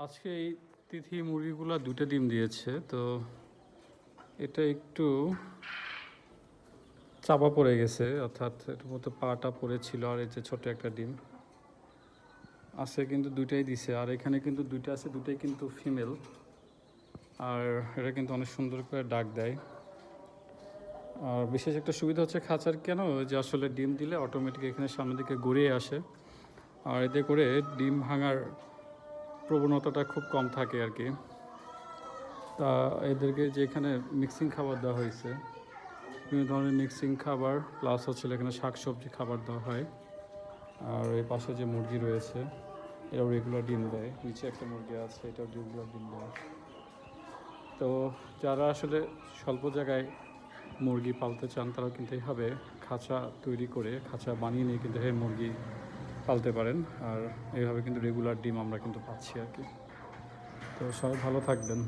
আজকে এই তিথি মুরগিগুলো দুটো ডিম দিয়েছে, তো এটা একটু চাপা পড়ে গেছে, অর্থাৎ এটার মতো পাটা পড়েছিল। আর এই যে ছোট একটা ডিম আছে, কিন্তু দুইটাই দিছে। আর এখানে কিন্তু দুইটা আছে, দুটাই কিন্তু ফিমেল। আর এটা কিন্তু অনেক সুন্দর করে ডাক দেয়। আর বিশেষ একটা সুবিধা হচ্ছে খাঁচার, কেন যে আসলে ডিম দিলে অটোমেটিক এখানে সামনের দিকে গড়িয়ে আসে, আর এতে করে ডিম ভাঙার প্রবণতাটা খুব কম থাকে আর কি। তা এদেরকে যে এখানে মিক্সিং খাবার দেওয়া হয়েছে, বিভিন্ন ধরনের মিক্সিং খাবার, প্লাস হচ্ছে এখানে শাকসবজি খাবার দেওয়া হয়। আর এই পাশে যে মুরগি রয়েছে এটাও রেগুলার ডিম দেয়। নিচে একটা মুরগি আছে, এটাও রেগুলার ডিম দেয়। তো যারা আসলে স্বল্প জায়গায় মুরগি পালতে চান, তারাও কিন্তু এইভাবে খাঁচা তৈরি করে, খাঁচা বানিয়ে নিয়ে কিন্তু এই মুরগি পালতে পারেন। আর এইভাবে কিন্তু রেগুলার ডিম আমরা কিন্তু পাচ্ছি আর কি। তো সবাই ভালো থাকবেন।